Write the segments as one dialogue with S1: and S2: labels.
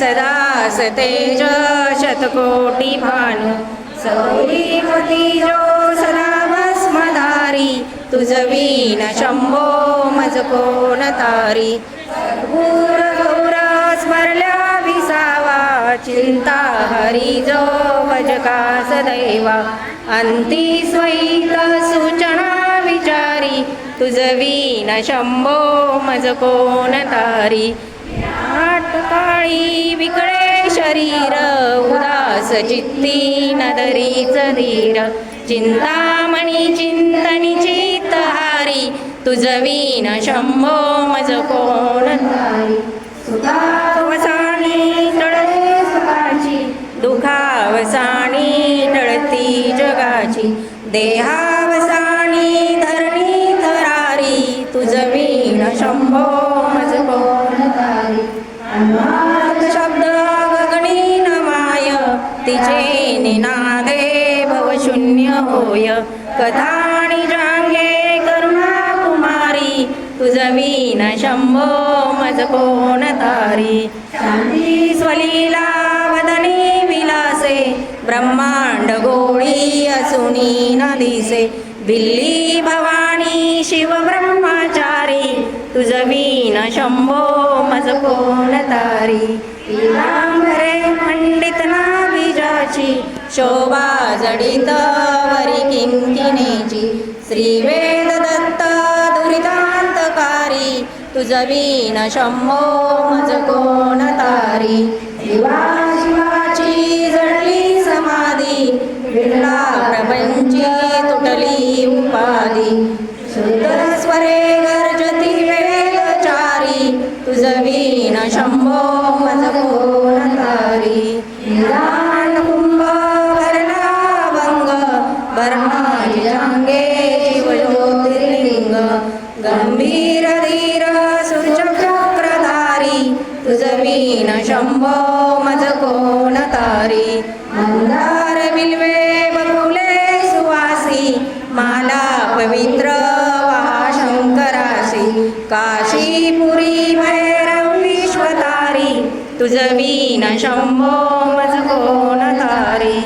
S1: सदा सतेज शतकोटी भानु सौरीमती जो सदा भस्मधारी तुझ वीण शंभो मज कोण तारी गुर गौर स्मरल्या विसावा चिंता हरी जो भजका सदैवा अंती स्वैत सूचना विचारी तुझ वीण शंभो मज कोण तारी काळी विकळे शरीर उदास चित्ती नदरीच धीर चिंतामणी चिंतनी चित्तहारी तुझ वीण शंभो मज कोण तारी सुखावसानी टळते सुखाची दुखावसानी टळती जगाची देहावसानी धरणी धरारी तुझ वीण शंभो मज कोण तारी शब्द गगनी नमाय तिचे निनादे भवशून्य होय कथाणी जांगे करुणा कुमारी तुझ वीण शंभो मज कोण तारी शांती स्वलीला वदनी विलासे ब्रह्मांड गोळी असुनी न दिसे दिल्ली भवानी शिव ब्रह्मचारी तुझ वीण शंभो मज कोण तारी पितांबरे मंडित नाभिजाची शोभा जडित वरी किंकिणीची श्री वेद दत्त दुरितांतकारी तुझ वीण शंभो मज कोण तारी शिवा शिवाची जडली समाधी विरला प्रपंची तुटली उपाधी शुद्ध स्वरे गर्जती वेदचारी तुझ वीण शंभो मज कोण तारी निदान कुंभ भरणाभंग भरणाची जांगे शिव ज्योतिर्लिंग गंभीर धीर सूर्यचक्रधारी तुझ वीण शंभो मज कोण तारी मंदार बिल्वे बकुले सुवासी माला पवित्र शंकरासी काशीपुरी भैरव विश्वतारी तुझ वीण शंभो मज कोण तारी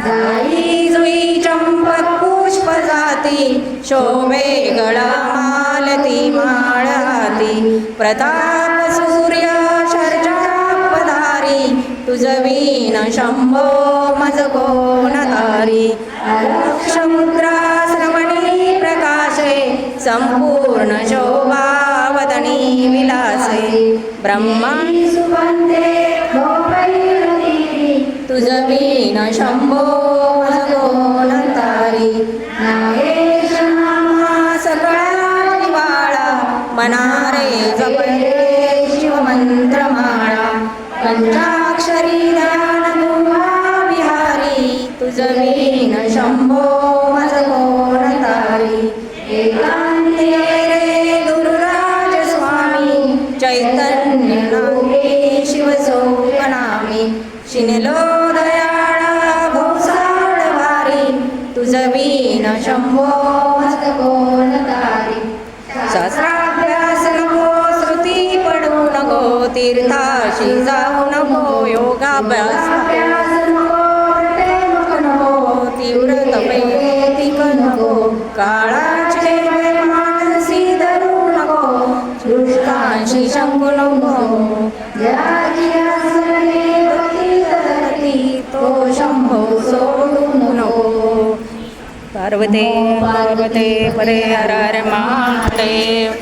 S1: जाई जुई चंपक पुष्प जाती शोभे गळा मालती माळ हाती प्रताप सूर्य शर्जापधारी तुझ वीण शंभो मज कोण तारी समुद्रा श्रवणी प्रकाशे संपूर्ण शोभा वदनी विलासे ब्रह्मांड सुगंधे तुझ वीण शंभो मज कोण तारी नागेश नामा सगळा निवाळा मनारे जपले शिवमंत्रमाळा पंचाक्षरी ध्यान विहारी तुझ वीण शंभो मज कोण तारी एकांते रे गुरुराज स्वामी चैतन्य नामे शिवसोपनामी शिनलो दयाळा भोसाळ वारी तुझ वीण शंभो मज कोण तारी शास्त्राभ्यास नको श्रुती पडू नको तीर्थाशी जाऊ नको योगाभ्यास नको तीव्र तपे नको काळाचे मानसी धरू नको सृष्टांशी शंकू नको तो शंभो सोडू नको पार्वते पार्वते परे हर हर महादेव